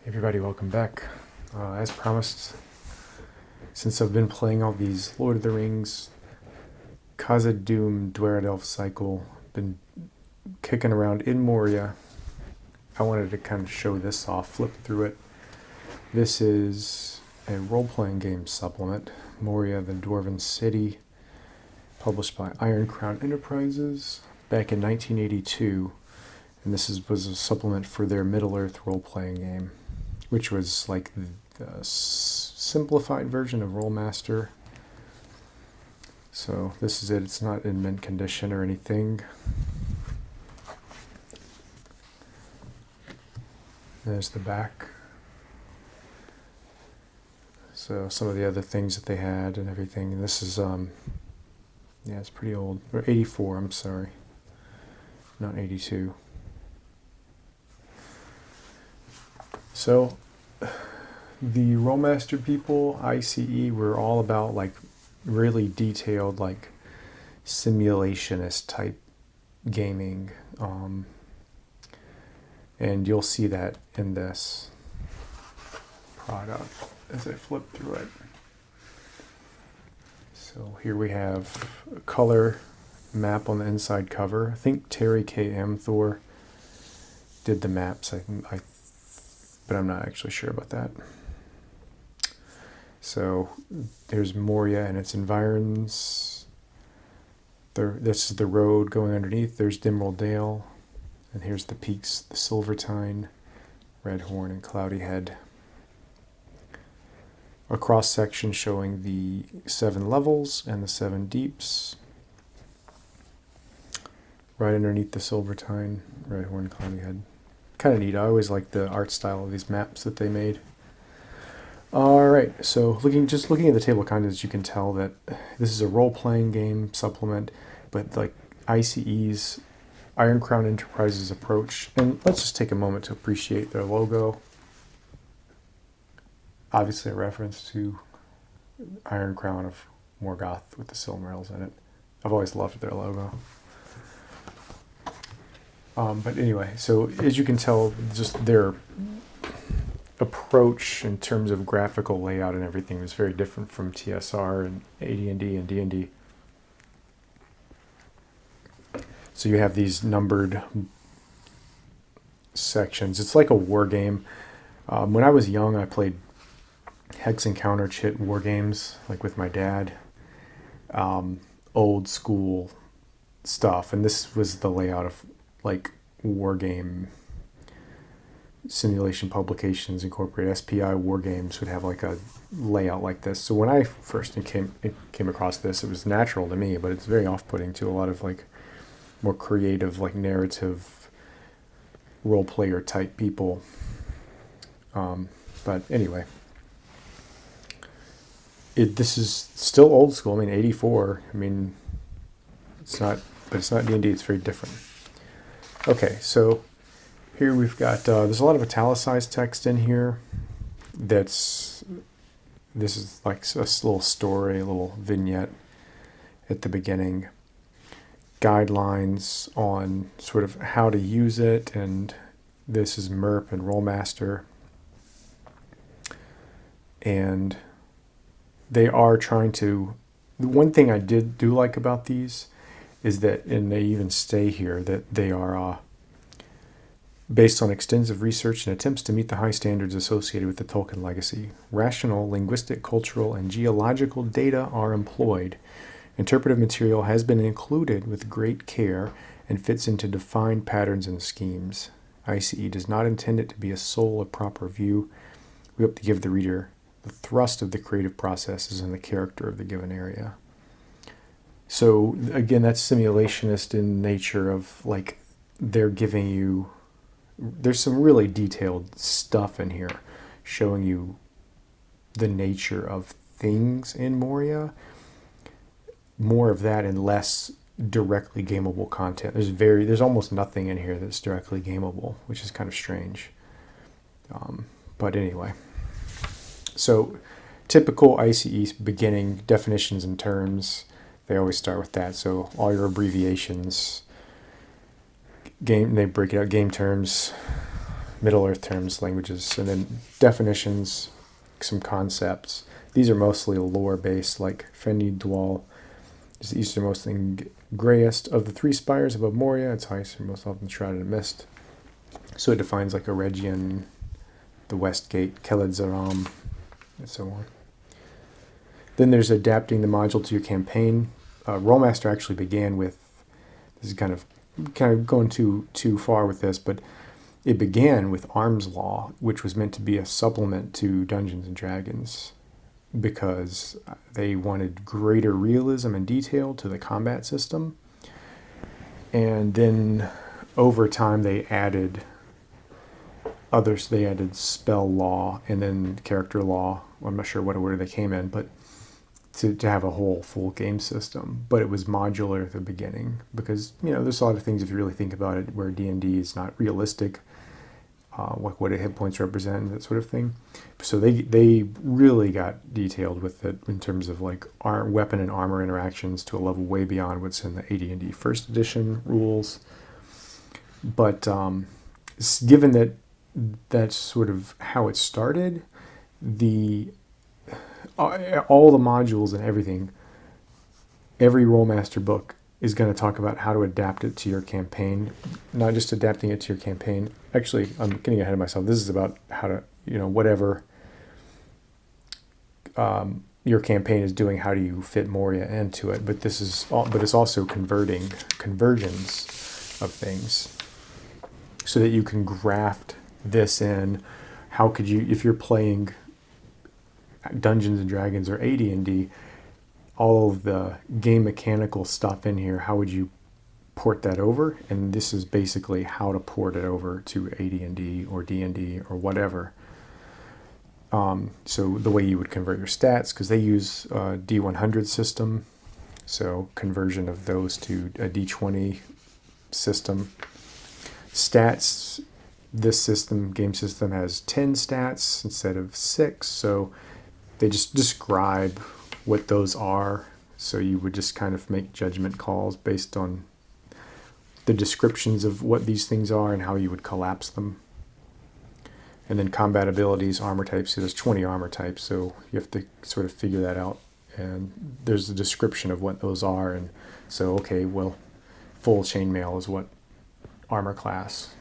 Everybody, welcome back. As promised, since I've been playing all these Lord of the Rings, Khazad-dûm Dwarven cycle, been kicking around in Moria, I wanted to kind of show this off, flip through it. This is a role-playing game supplement, Moria, the Dwarven City, published by Iron Crown Enterprises back in 1982, and was a supplement for their Middle-earth role-playing game, which was like the simplified version of Rolemaster. So this is it. It's not in mint condition or anything. There's the back. So some of the other things that they had and everything. And this is, yeah, it's pretty old. Or 84, I'm sorry. Not 82. So the Rolemaster people, I.C.E, were all about like really detailed, like simulationist type gaming. And you'll see that in this product as I flip through it. So here we have a color map on the inside cover. I think Terry K. Amthor did the maps, but I'm not actually sure about that. So there's Moria and its environs. This is the road going underneath. There's Dimrel Dale. And here's the peaks, the Silvertine, Redhorn, and Cloudy Head. A cross section showing the 7 levels and the 7 deeps. Right underneath the Silvertine, Redhorn, Cloudy Head. Kind of neat. I always like the art style of these maps that they made. Alright, so just looking at the table of contents, you can tell that this is a role-playing game supplement, but like I.C.E.'s Iron Crown Enterprises approach. And let's just take a moment to appreciate their logo. Obviously a reference to Iron Crown of Morgoth with the Silmarils in it. I've always loved their logo. But anyway, so as you can tell, just their approach in terms of graphical layout and everything was very different from TSR and AD&D and D&D. So you have these numbered sections. It's like a war game. When I was young, I played Hex Encounter Chit war games, like with my dad. Old school stuff. And this was the layout of like war game Simulation Publications Incorporated. SPI war games would have like a layout like this. So when I first came across this, it was natural to me, but it's very off-putting to a lot of like more creative, like narrative role player type people. But anyway, this is still old school. I mean, 84. I mean, it's not D&D. It's very different. Okay, so here we've got, there's a lot of italicized text in here. This is like a little story, a little vignette at the beginning. Guidelines on sort of how to use it, and this is MERP and Rolemaster. And they are trying to, the one thing I do like about these is that, and they even stay here, that they are based on extensive research and attempts to meet the high standards associated with the Tolkien legacy. Rational, linguistic, cultural, and geological data are employed. Interpretive material has been included with great care and fits into defined patterns and schemes. I.C.E. does not intend it to be a sole or proper view. We hope to give the reader the thrust of the creative processes and the character of the given area. So again, that's simulationist in nature of like they're giving you, there's some really detailed stuff in here showing you the nature of things in Moria. More of that and less directly gameable content. There's almost nothing in here that's directly gameable, which is kind of strange. But anyway, so typical I.C.E. beginning definitions and terms, they always start with that. So all your abbreviations, they break it out, game terms, Middle Earth terms, languages, and then definitions, some concepts. These are mostly lore-based, like Fenni Dwal is the easternmost and grayest of the three spires above Moria. Its highest and most often shrouded in mist. So it defines like a region, the West Gate, Keled Zaram, and so on. Then there's adapting the module to your campaign. Rolemaster actually began with, this is kind of going too far with this, but it began with Arms Law, which was meant to be a supplement to Dungeons and Dragons, because they wanted greater realism and detail to the combat system. And then over time they added others. They added spell law and then character law. I'm not sure what order they came in, but to have a whole full game system. But it was modular at the beginning, because there's a lot of things, if you really think about it, where D&D is not realistic, like what hit points represent, that sort of thing. So they really got detailed with it in terms of like our weapon and armor interactions to a level way beyond what's in the AD&D first edition rules. But given that that's sort of how it started, all the modules and everything, every Rolemaster book is going to talk about how to adapt it to your campaign. Not just adapting it to your campaign. Actually, I'm getting ahead of myself. This is about how to, whatever your campaign is doing, how do you fit Moria into it? But it's also conversions of things, so that you can graft this in. How could you, if you're playing Dungeons and Dragons or AD&D, all of the game mechanical stuff in here, how would you port that over? And this is basically how to port it over to AD&D or D&D or whatever. So the way you would convert your stats, because they use a D100 system, so conversion of those to a D20 system. Stats, this game system has 10 stats instead of 6, so they just describe what those are. So you would just kind of make judgment calls based on the descriptions of what these things are and how you would collapse them. And then combat abilities, armor types. So there's 20 armor types, so you have to sort of figure that out. And there's a description of what those are. And so, okay, well, full chainmail is what armor class,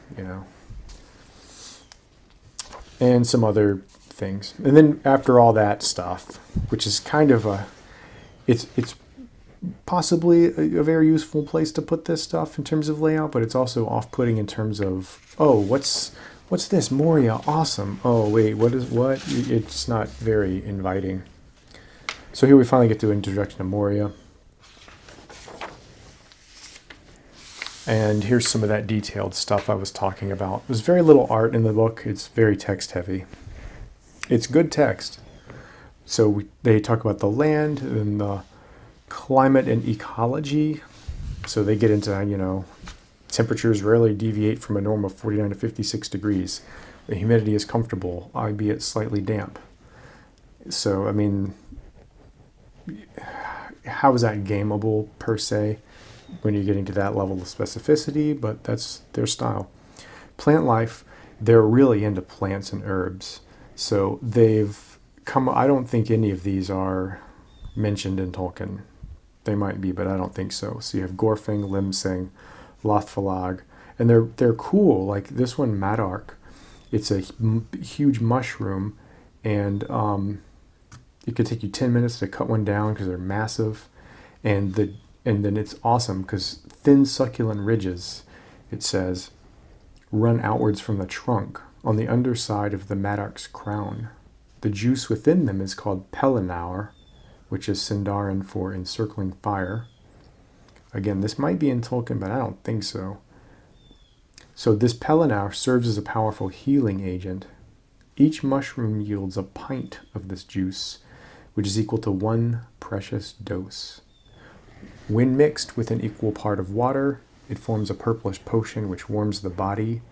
and some other things. And then after all that stuff, which is kind of it's possibly a very useful place to put this stuff in terms of layout, but it's also off-putting in terms of, oh, what's this? Moria, awesome. Oh, wait, what? It's not very inviting. So here we finally get to introduction to Moria. And here's some of that detailed stuff I was talking about. There's very little art in the book. It's very text heavy. It's good text. So they talk about the land and the climate and ecology. So they get into, temperatures rarely deviate from a norm of 49 to 56 degrees. The humidity is comfortable, albeit slightly damp. So, how is that gameable per se when you're getting to that level of specificity? But that's their style. Plant life, they're really into plants and herbs. So they've come, I don't think any of these are mentioned in Tolkien. They might be, but I don't think so. So you have Gorfing, Limsing, Lothfalag, and they're cool. Like this one, Madark, it's a huge mushroom, and it could take you 10 minutes to cut one down because they're massive, and then it's awesome because thin succulent ridges, it says, run outwards from the trunk on the underside of the Madark's crown. The juice within them is called Pelennauer, which is Sindarin for encircling fire. Again, this might be in Tolkien, but I don't think so. So this Pelennauer serves as a powerful healing agent. Each mushroom yields a pint of this juice, which is equal to 1 precious dose. When mixed with an equal part of water, it forms a purplish potion which warms the body,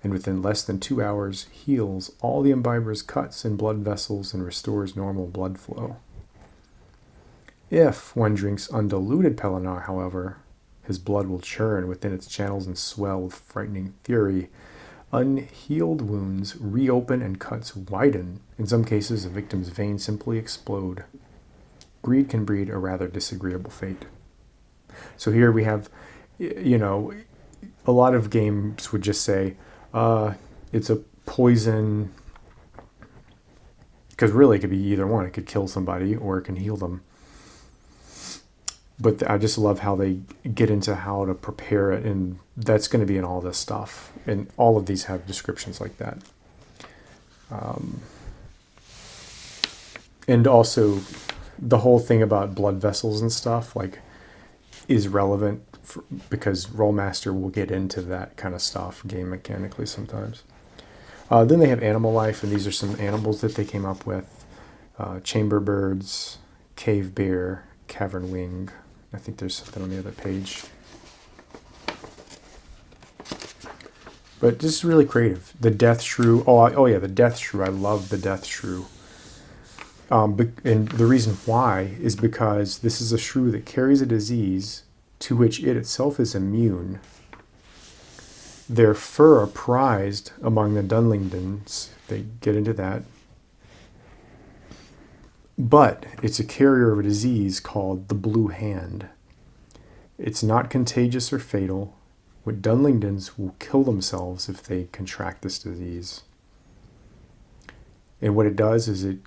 and within less than 2 hours heals all the imbiber's cuts and blood vessels and restores normal blood flow. If one drinks undiluted Pelennauer, however, his blood will churn within its channels and swell with frightening fury. Unhealed wounds reopen and cuts widen. In some cases, a victim's veins simply explode. Greed can breed a rather disagreeable fate. So here we have, you know, a lot of games would just say, it's a poison, because really it could be either one. It could kill somebody or it can heal them. But I just love how they get into how to prepare it, and that's going to be in all this stuff. And all of these have descriptions like that. And also, the whole thing about blood vessels and stuff, like, is relevant because Rolemaster will get into that kind of stuff game mechanically sometimes. Then they have animal life, and these are some animals that they came up with. Chamber birds, cave bear, cavern wing. I think there's something on the other page. But this is really creative. The death shrew. Oh yeah, the death shrew. I love the death shrew. And the reason why is because this is a shrew that carries a disease to which it itself is immune. Their fur are prized among the Dunlingdons. They get into that. But it's a carrier of a disease called the Blue Hand. It's not contagious or fatal. What Dunlingdons will kill themselves if they contract this disease. And what it does is it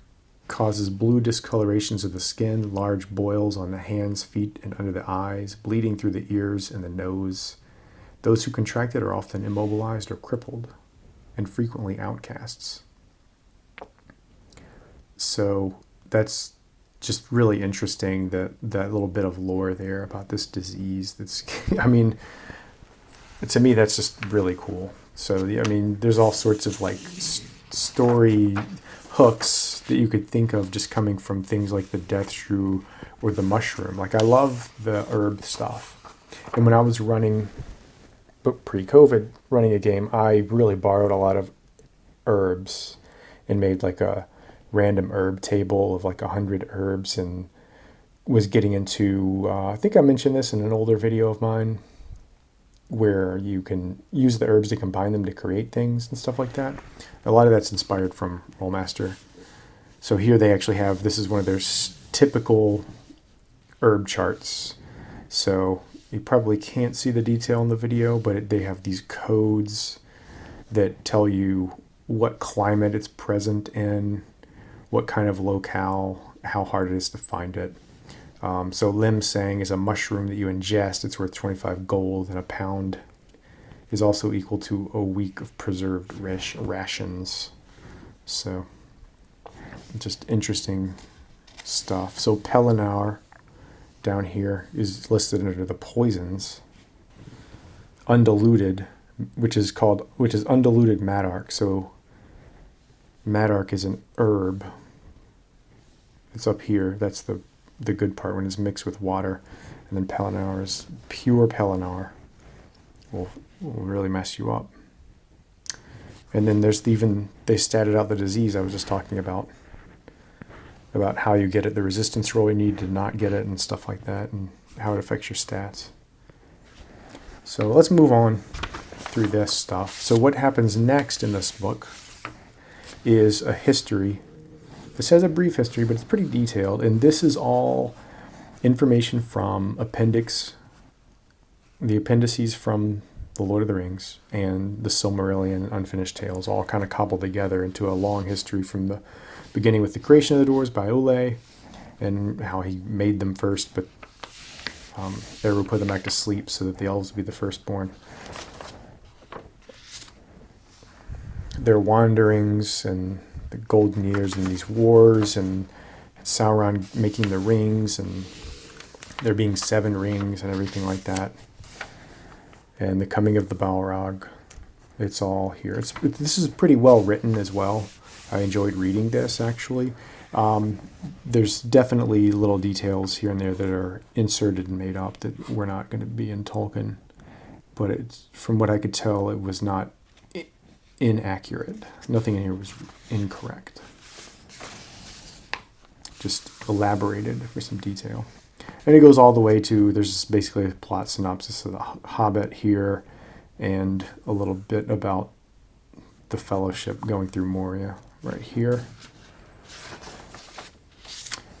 causes blue discolorations of the skin, large boils on the hands, feet, and under the eyes, bleeding through the ears and the nose. Those who contract it are often immobilized or crippled, and frequently outcasts. So that's just really interesting, that little bit of lore there about this disease. That's, I mean, to me, that's just really cool. So, I mean, there's all sorts of like story hooks that you could think of just coming from things like the death shrew or the mushroom. Like, I love the herb stuff. And when I was running, but pre-COVID, running a game, I really borrowed a lot of herbs and made like a random herb table of like 100 herbs, and was getting into, I think I mentioned this in an older video of mine, where you can use the herbs to combine them to create things and stuff like that. A lot of that's inspired from Rolemaster. So here they actually have, this is one of their typical herb charts. So you probably can't see the detail in the video, but they have these codes that tell you what climate it's present in, what kind of locale, how hard it is to find it. So lim sang is a mushroom that you ingest. It's worth 25 gold, and a pound is also equal to a week of preserved rations. So just interesting stuff. So Pelennor down here is listed under the poisons. Undiluted, which is undiluted Madark. So Madark is an herb. It's up here. That's the good part, when it's mixed with water. And then Pelennor is pure Pelennor. Will really mess you up. And then there's they statted out the disease I was just talking about how you get it, the resistance roll you need to not get it, and stuff like that, and how it affects your stats. So let's move on through this stuff. So what happens next in this book is a history. This has a brief history, but it's pretty detailed, and this is all information from the appendices from The Lord of the Rings and the Silmarillion Unfinished Tales, all kind of cobbled together into a long history from the beginning with the creation of the dwarves by Ole, and how he made them first, but Eru put them back to sleep so that the elves would be the firstborn. Their wanderings and the golden years and these wars, and Sauron making the rings, and there being 7 rings and everything like that, and the coming of the Balrog. It's all here. This is pretty well written as well. I enjoyed reading this, actually. There's definitely little details here and there that are inserted and made up that were not going to be in Tolkien, but from what I could tell, it was not inaccurate. Nothing in here was incorrect. Just elaborated for some detail. And it goes all the way to, there's basically a plot synopsis of the Hobbit here, and a little bit about the fellowship going through Moria right here.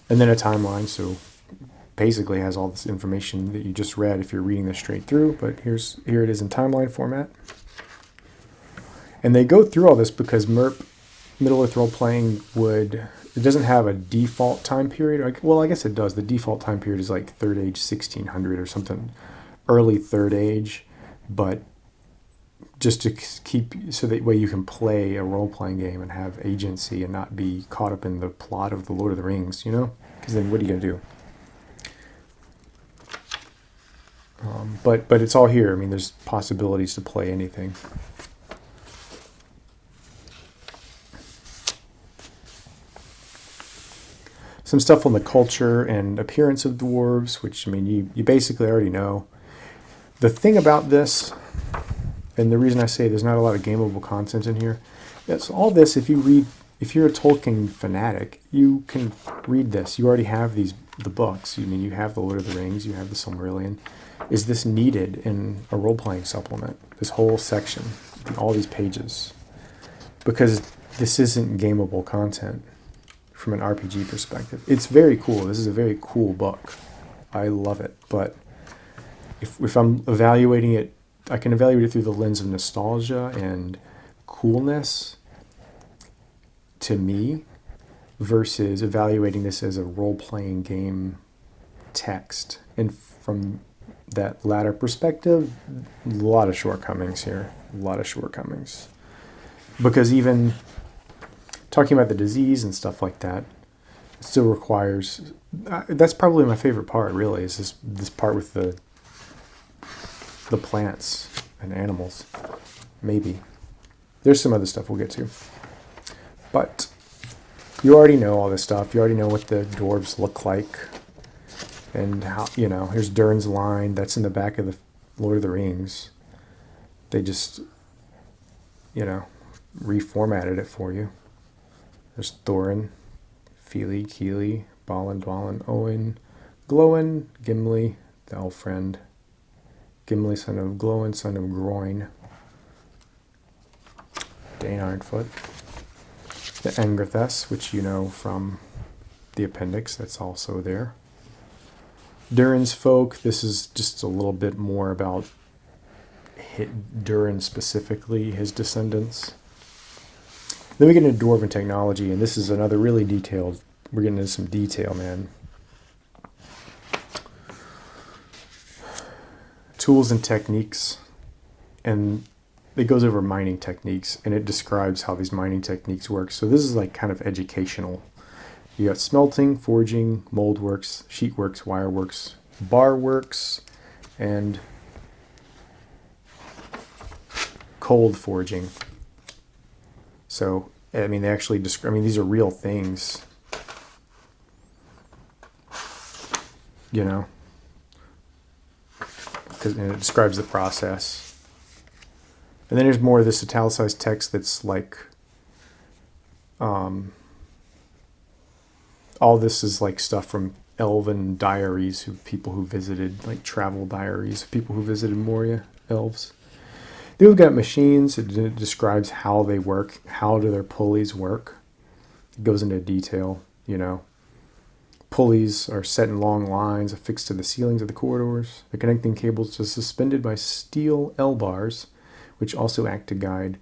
And then a timeline, so basically has all this information that you just read if you're reading this straight through, but here it is in timeline format. And they go through all this because MERP, Middle Earth Role Playing, it doesn't have a default time period. Well, I guess it does. The default time period is like Third Age 1600 or something, early Third Age, but just to keep, so that way you can play a role-playing game and have agency and not be caught up in the plot of the Lord of the Rings, you know? Because then what are you going to do? But it's all here. I mean, there's possibilities to play anything. Some stuff on the culture and appearance of dwarves, which, I mean, you basically already know. The thing about this, and the reason I say there's not a lot of gameable content in here, is all this, if you're a Tolkien fanatic, you can read this. You already have the books. I mean, you have the Lord of the Rings, you have the Silmarillion. Is this needed in a role-playing supplement? This whole section, all these pages. Because this isn't gameable content from an RPG perspective. It's very cool. This is a very cool book. I love it. But if I'm evaluating it, I can evaluate it through the lens of nostalgia and coolness to me versus evaluating this as a role-playing game text. And from that latter perspective, a lot of shortcomings here. A lot of shortcomings. Because even talking about the disease and stuff like that still requires... that's probably my favorite part, really, is this part with the plants and animals. Maybe. There's some other stuff we'll get to. But you already know all this stuff. You already know what the dwarves look like. And how, here's Durin's line. That's in the back of the Lord of the Rings. They just, reformatted it for you. There's Thorin, Fili, Kili, Balin, Dwalin, Owen, Glowin, Gimli, the elf friend. Gimli, son of Glowin, son of Groin. Dane Ironfoot. The Engerthess, which you know from the appendix, that's also there. Durin's folk, this is just a little bit more about Durin specifically, his descendants. Then we get into Dwarven technology, and this is another really detailed, we're getting into some detail, man. Tools and techniques, and it goes over mining techniques, and it describes how these mining techniques work. So this is like kind of educational. You got smelting, forging, mold works, sheet works, wire works, bar works, and cold forging. So, I mean, they actually describe, these are real things, and it describes the process. And then there's more of this italicized text that's like, all this is like stuff from elven diaries, people who visited, like travel diaries of people who visited Moria, elves. Then we've got machines. It describes how they work, how do their pulleys work. It goes into detail, Pulleys are set in long lines affixed to the ceilings of the corridors. The connecting cables are suspended by steel L-bars, which also act to guide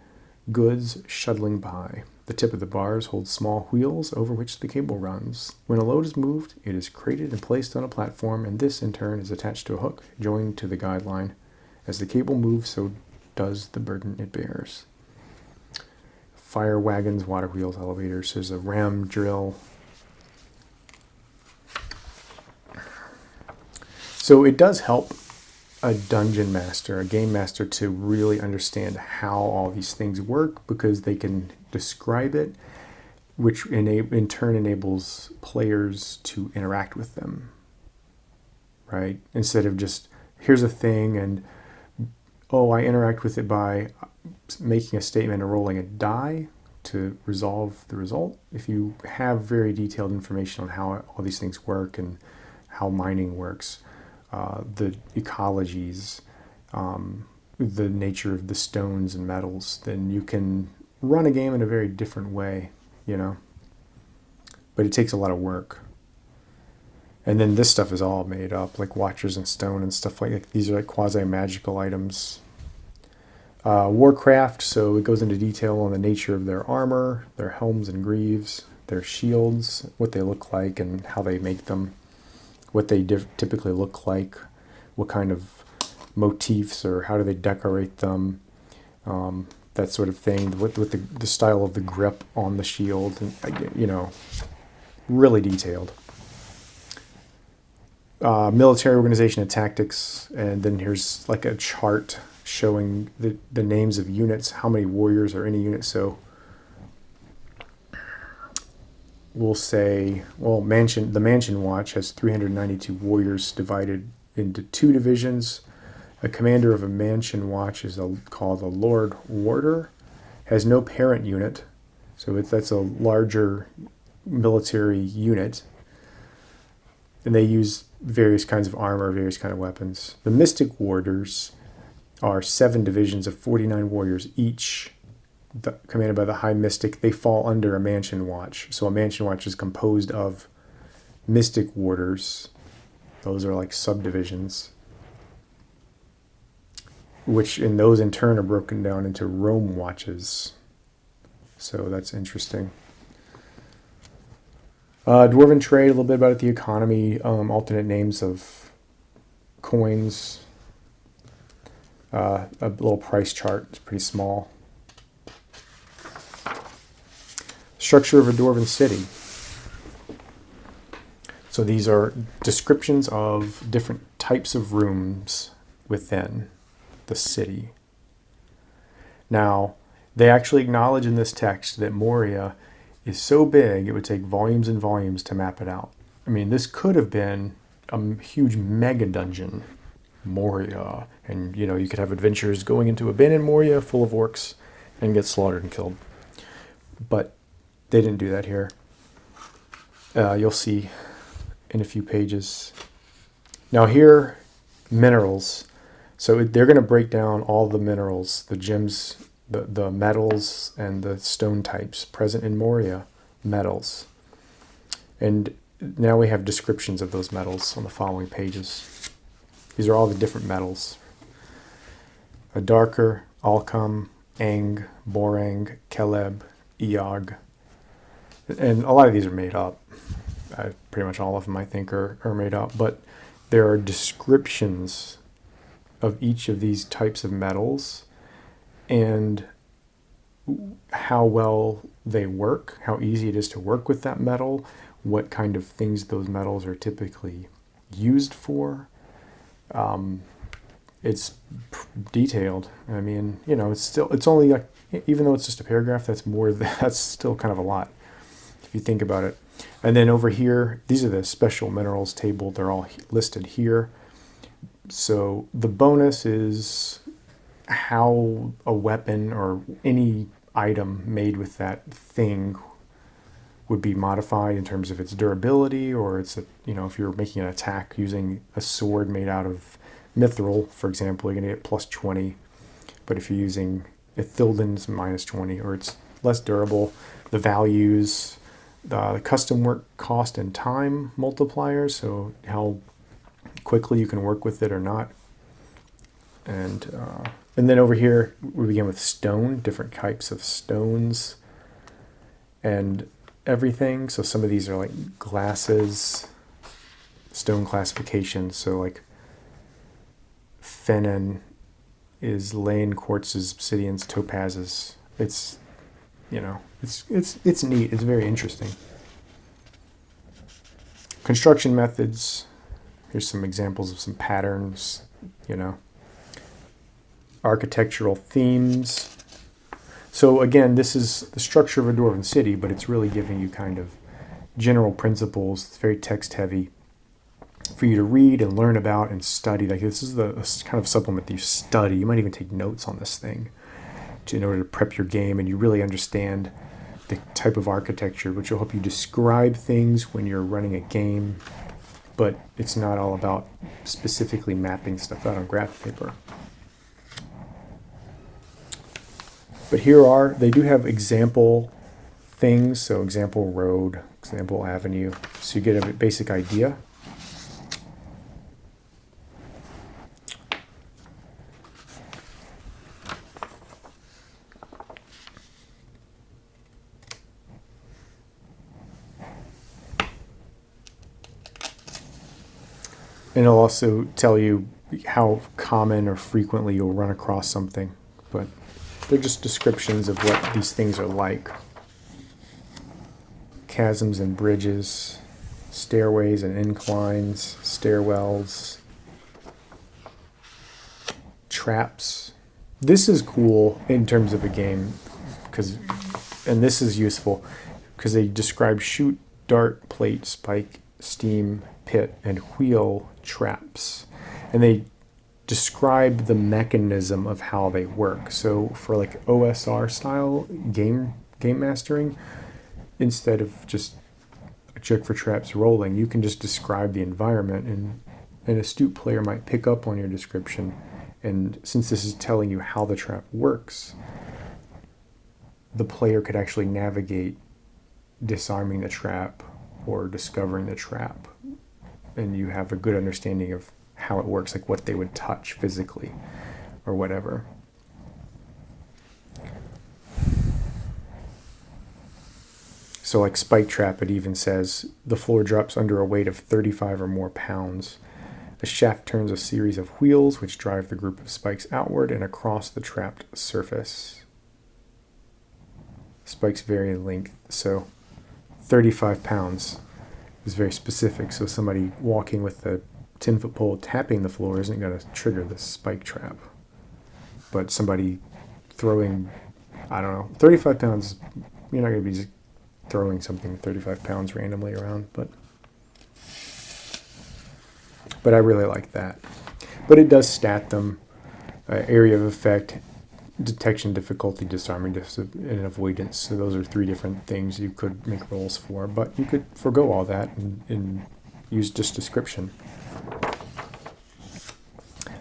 goods shuttling by. The tip of the bars holds small wheels over which the cable runs. When a load is moved, it is crated and placed on a platform, and this, in turn, is attached to a hook joined to the guide line. As the cable moves, so does the burden it bears. Fire wagons, water wheels, elevators. There's a ram drill. So it does help a dungeon master, a game master, to really understand how all these things work, because they can describe it, which in turn enables players to interact with them, right? Instead of just, here's a thing, and, I interact with it by making a statement or rolling a die to resolve the result. If you have very detailed information on how all these things work and how mining works, the ecologies, the nature of the stones and metals, then you can run a game in a very different way, you know. But it takes a lot of work. And then this stuff is all made up, like watchers in stone and stuff like that. These are like quasi-magical items. Warcraft, so it goes into detail on the nature of their armor, their helms and greaves, their shields, what they look like and how they make them, what they typically look like, what kind of motifs or how do they decorate them, that sort of thing, with the style of the grip on the shield, and you know, really detailed. Military organization and tactics, and then here's like a chart showing the names of units, how many warriors are in a unit. So we'll say, well, the Mansion Watch has 392 warriors divided into 2 divisions. A commander of a Mansion Watch is called a Lord Warder, has no parent unit, so that's a larger military unit. And they use various kinds of armor, various kinds of weapons. The Mystic Warders are 7 divisions of 49 warriors each, commanded by the High Mystic. They fall under a Mansion Watch. So a Mansion Watch is composed of Mystic Warders. Those are like subdivisions, which in those in turn are broken down into Rome Watches. So that's interesting. Dwarven trade, a little bit about it, the economy, alternate names of coins, a little price chart. It's pretty small. Structure of a Dwarven city. So these are descriptions of different types of rooms within the city. Now, they actually acknowledge in this text that Moria is so big it would take volumes and volumes to map it out. I mean, this could have been a huge mega dungeon, Moria, and you know, you could have adventurers going into abandoned Moria full of orcs and get slaughtered and killed. But they didn't do that here. You'll see in a few pages. Now here, minerals. So they're going to break down all the minerals, the gems, the metals, and the stone types present in Moria, metals. And now we have descriptions of those metals on the following pages. These are all the different metals. A darker, Alchem, Ang, Borang, Keleb, Eog. And a lot of these are made up. Pretty much all of them, I think, are made up. But there are descriptions of each of these types of metals and how well they work, how easy it is to work with that metal, what kind of things those metals are typically used for. It's detailed. I mean, you know, it's only like, even though it's just a paragraph, that's still kind of a lot if you think about it. And then over here, these are the special minerals table. They're all listed here. So the bonus is how a weapon or any item made with that thing would be modified in terms of its durability, or it's if you're making an attack using a sword made out of mithril, for example, you're going to get plus 20. But if you're using Ithilden's minus 20, or it's less durable. The values, the custom work cost and time multipliers, so how quickly you can work with it or not. And then over here, we begin with stone, different types of stones and everything. So some of these are like glasses, stone classification. So like Fenin is Lane, quartzes, obsidians, topazes. It's neat. It's very interesting. Construction methods. Here's some examples of some patterns, Architectural themes. So again, this is the structure of a Dwarven city, but it's really giving you kind of general principles. It's very text heavy for you to read and learn about and study. Like this is the kind of supplement that you study. You might even take notes on this thing in order to prep your game, and you really understand the type of architecture, which will help you describe things when you're running a game. But it's not all about specifically mapping stuff out on graph paper. But they do have example things, so example road, example avenue, so you get a basic idea. And it'll also tell you how common or frequently you'll run across something, but they're just descriptions of what these things are like. Chasms and bridges, stairways and inclines, stairwells, traps. This is cool in terms of a game, and this is useful because they describe shoot, dart, plate, spike, steam, pit, and wheel traps, and they describe the mechanism of how they work. So for like OSR style game mastering, instead of just check for traps rolling, you can just describe the environment, and an astute player might pick up on your description, and since this is telling you how the trap works, the player could actually navigate disarming the trap or discovering the trap, and you have a good understanding of how it works, like what they would touch physically or whatever. So like spike trap, it even says the floor drops under a weight of 35 or more pounds. A shaft turns a series of wheels which drive the group of spikes outward and across the trapped surface. Spikes vary in length, so 35 pounds is very specific, so somebody walking with a 10-foot pole tapping the floor isn't going to trigger the spike trap. But somebody throwing, 35 pounds, you're not going to be just throwing something 35 pounds randomly around, but I really like that. But it does stat them, area of effect, detection, difficulty, disarming, and avoidance. So those are 3 different things you could make rolls for, but you could forgo all that and use just description.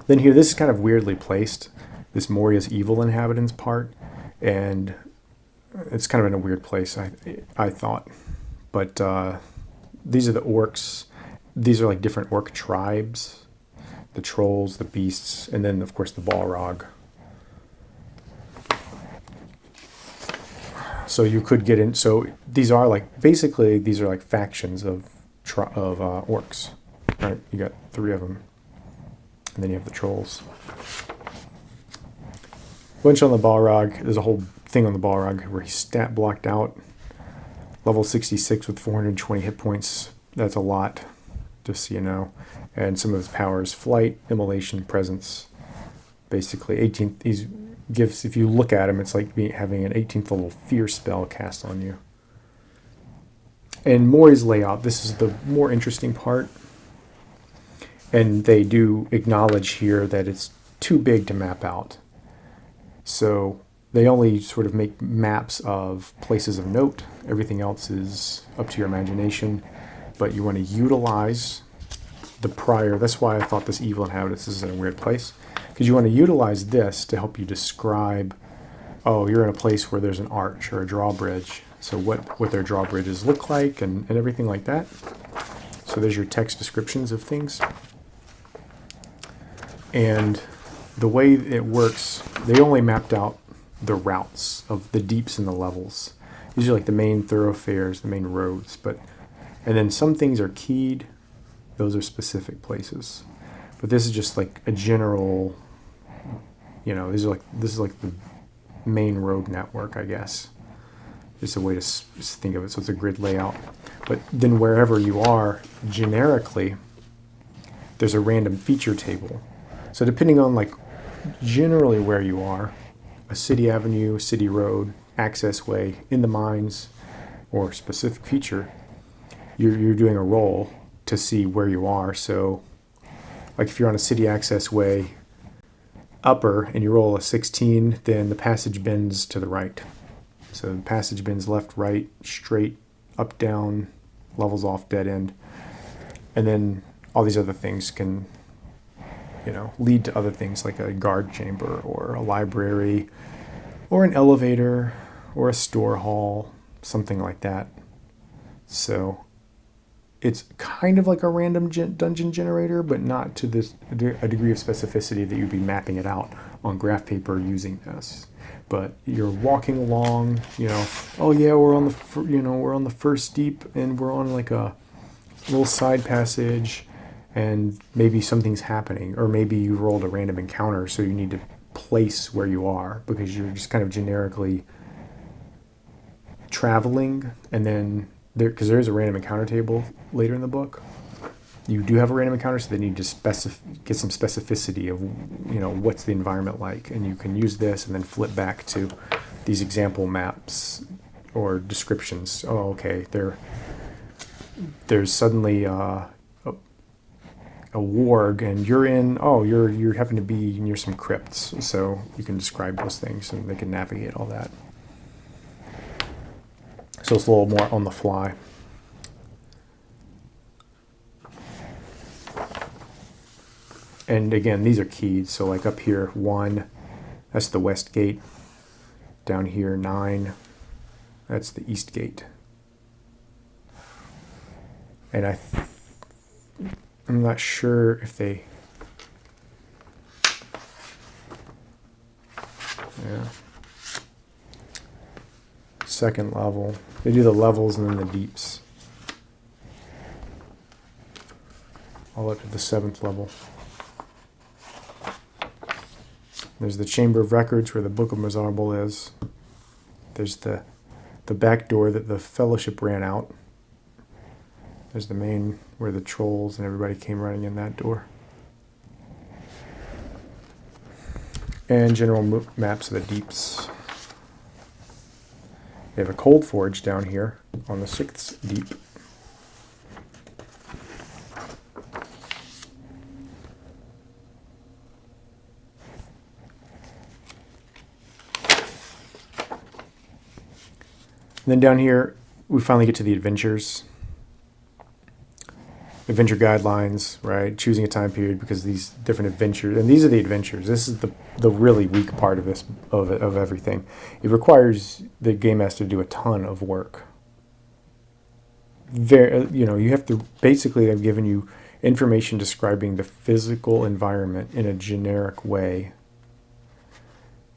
Then here, this is kind of weirdly placed, this Moria's evil inhabitants part, and it's kind of in a weird place, I thought. But these are the orcs. These are like different orc tribes, the trolls, the beasts, and then of course the Balrog. So you could get in. So these are like factions of orcs, right? You got 3 of them, and then you have the trolls. Bunch on the Balrog. There's a whole thing on the Balrog where he's stat blocked out. Level 66 with 420 hit points. That's a lot, just so you know. And some of his powers: flight, immolation, presence. Basically, 18th. If you look at him, it's like having an 18th level fear spell cast on you. And Moria's layout, this is the more interesting part. And they do acknowledge here that it's too big to map out. So they only sort of make maps of places of note. Everything else is up to your imagination. But you want to utilize the prior. That's why I thought this evil inhabitants is in a weird place. Because you want to utilize this to help you describe, you're in a place where there's an arch or a drawbridge. So what their drawbridges look like and everything like that. So there's your text descriptions of things. And the way it works, they only mapped out the routes of the deeps and the levels. These are like the main thoroughfares, the main roads. And then some things are keyed. Those are specific places. But this is just like a general, this is like the main road network, I guess. Just a way to think of it. So it's a grid layout. But then wherever you are, generically, there's a random feature table. So depending on generally where you are, a city avenue, city road, access way, in the mines, or specific feature, you're doing a roll to see where you are. So like if you're on a city access way upper and you roll a 16, then the passage bends to the right. So the passage bends left, right, straight, up, down, levels off, dead end. And then all these other things can, lead to other things like a guard chamber or a library or an elevator, or a store hall, something like that. So it's kind of like a random dungeon generator, but not to this a degree of specificity that you'd be mapping it out on graph paper using this. But you're walking along, oh yeah, we're on the first deep, and we're on like a little side passage, and maybe something's happening, or maybe you rolled a random encounter, so you need to place where you are because you're just kind of generically traveling, and then because there's a random encounter table later in the book. You do have a random encounter, so they need to get some specificity of what's the environment like, and you can use this and then flip back to these example maps or descriptions. Oh, okay, there's suddenly a warg, and you're in. Oh, you happen to be near some crypts, so you can describe those things, and they can navigate all that. So it's a little more on the fly. And again, these are keyed. So like up here, 1, that's the west gate. Down here, 9, that's the east gate. And I'm not sure if they... Yeah. Second level. They do the levels and then the deeps. All up to the 7th level. There's the Chamber of Records where the Book of Mizarble is. There's the back door that the Fellowship ran out. There's the main where the trolls and everybody came running in that door. And general maps of the deeps. They have a cold forge down here on the 6th deep. And then down here, we finally get to the adventures. Adventure guidelines, right? Choosing a time period because these different adventures, and these are the adventures. This is the really weak part of this of everything. It requires the game master to do a ton of work. You have to basically. I've given you information describing the physical environment in a generic way,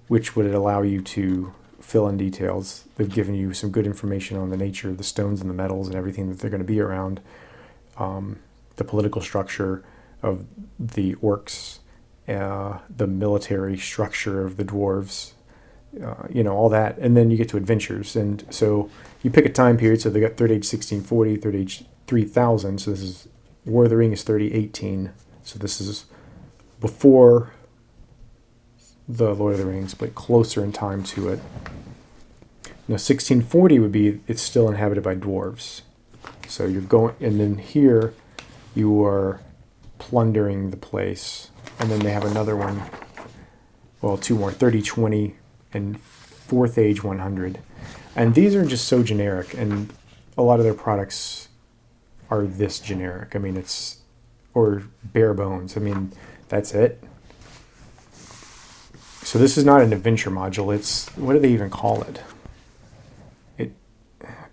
which would allow you to fill in details. They've given you some good information on the nature of the stones and the metals and everything that they're going to be around. The political structure of the orcs, the military structure of the dwarves, all that. And then you get to adventures. And so you pick a time period. So they got Third Age 1640, Third Age 3000. So this is War of the Ring is 3018. So this is before the Lord of the Rings, but closer in time to it. 1640 would be it's still inhabited by dwarves. So you're going, and then here you are plundering the place. And then they have another one, well, 2 more, 3020 and 4th Age 100. And these are just so generic, and a lot of their products are this generic. I mean, or bare bones. I mean, that's it. So this is not an adventure module. What do they even call it?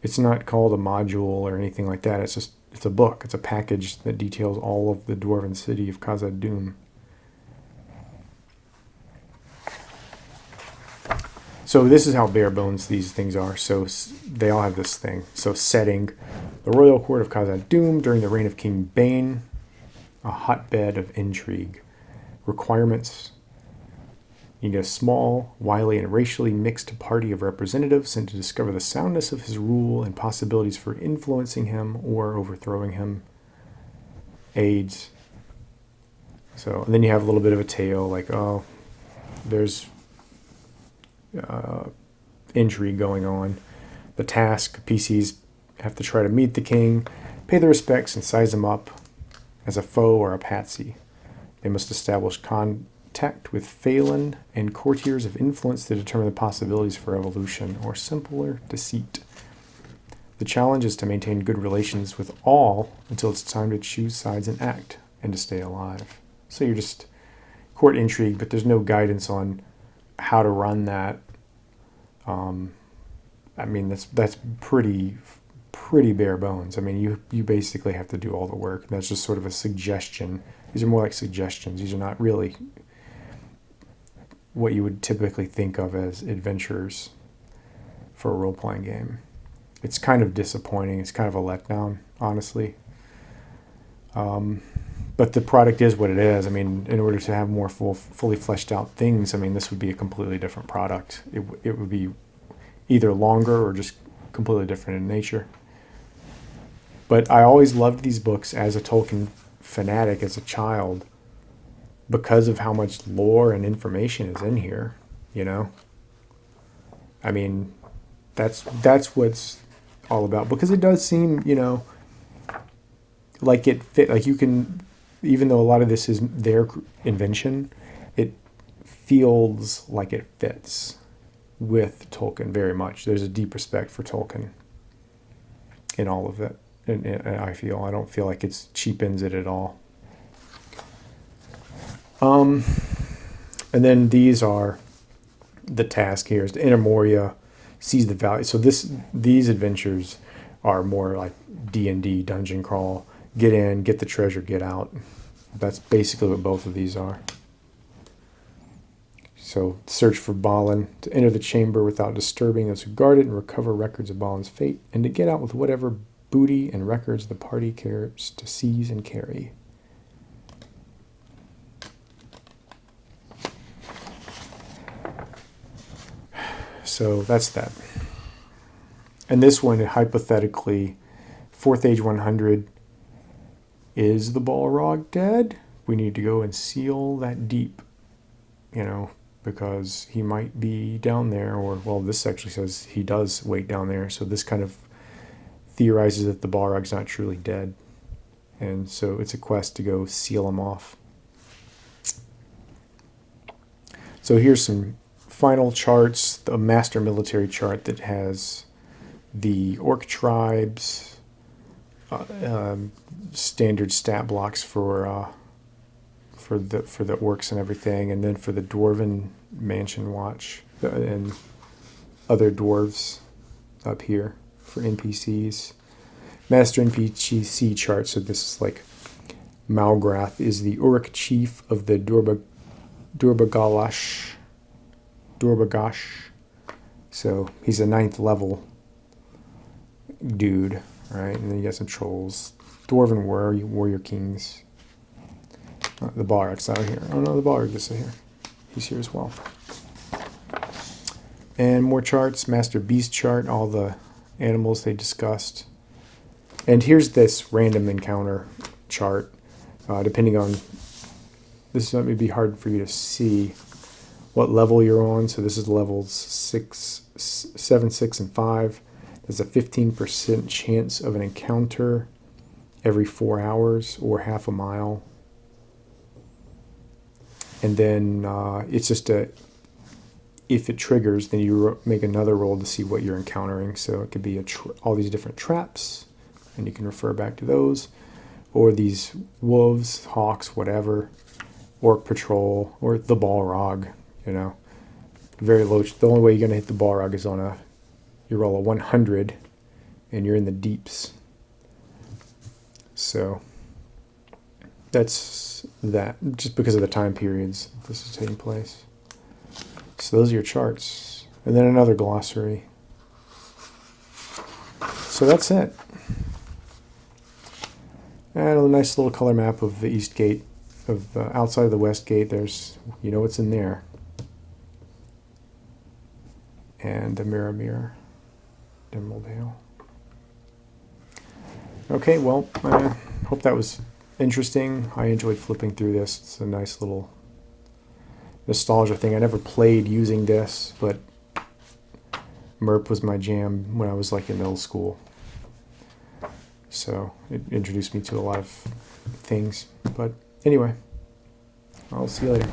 It's not called a module or anything like that. It's a book. It's a package that details all of the Dwarven city of Khazad-dûm. So this is how bare bones these things are. So they all have this thing. So setting, the royal court of Khazad-dûm during the reign of King Bane, a hotbed of intrigue. Requirements. You get a small, wily, and racially mixed party of representatives sent to discover the soundness of his rule and possibilities for influencing him or overthrowing him. Aids. So, and then you have a little bit of a tale, like, oh, there's intrigue going on. The task, PCs have to try to meet the king, pay their respects, and size him up as a foe or a patsy. They must establish contact with Phelan and courtiers of influence to determine the possibilities for evolution or simpler deceit. The challenge is to maintain good relations with all until it's time to choose sides and act, and to stay alive. So you're just court intrigue, but there's no guidance on how to run that I mean, that's pretty bare bones. I mean, you basically have to do all the work. That's just sort of a suggestion. These are more like suggestions. These are not really what you would typically think of as adventures for a role-playing game. It's kind of disappointing. It's kind of a letdown, honestly. But the product is what it is. I mean, in order to have more fully fleshed out things, I mean, this would be a completely different product. It would be either longer or just completely different in nature. But I always loved these books as a Tolkien fanatic as a child because of how much lore and information is in here, you know? I mean, that's what's all about. Because it does seem, you know, like it fit, like you can, even though a lot of this is their invention, it feels like it fits with Tolkien very much. There's a deep respect for Tolkien in all of it. And I don't feel like it cheapens it at all. And then these are the task here is to enter Moria, seize the valley. So these adventures are more like D&D, dungeon crawl. Get in, get the treasure, get out. That's basically what both of these are. So search for Balin, to enter the chamber without disturbing those who guard it and recover records of Balin's fate, and to get out with whatever booty and records the party cares to seize and carry. So that's that. And this one, hypothetically, 4th Age 100, is the Balrog dead? We need to go and seal that deep, you know, because he might be down there, or, well, this actually says he does wait down there, so this kind of theorizes that the Balrog's not truly dead. And so it's a quest to go seal him off. So here's some final charts, the master military chart that has the orc tribes, standard stat blocks for the orcs and everything, and then for the Dwarven mansion watch and other dwarves up here for NPCs. Master NPC chart, so this is like Malgrath is the Uruk chief of the Durbagash. So he's a 9th level dude, right? And then you got some trolls. Dwarven warrior kings. The Balrog's out here. Oh no, the Balrog is here. He's here as well. And more charts. Master Beast chart, all the animals they discussed. And here's this random encounter chart. Depending on, this might be hard for you to see what level you're on. So this is levels 7, 6, and 5. There's a 15% chance of an encounter every 4 hours or half a mile. And then it's just if it triggers, then you make another roll to see what you're encountering. So it could be all these different traps, and you can refer back to those, or these wolves, hawks, whatever, orc patrol, or the Balrog. You know, very low. The only way you're gonna hit the Balrog is on you roll a 100, and you're in the deeps. So that's that, just because of the time periods this is taking place. So those are your charts. And then another glossary. So that's it. And a nice little color map of the East Gate, of outside of the West Gate. There's, you know what's in there. And the Mirror, Dimmeldale. Okay, well, I hope that was interesting. I enjoyed flipping through this. It's a nice little nostalgia thing. I never played using this, but MERP was my jam when I was like in middle school. So it introduced me to a lot of things. But anyway, I'll see you later.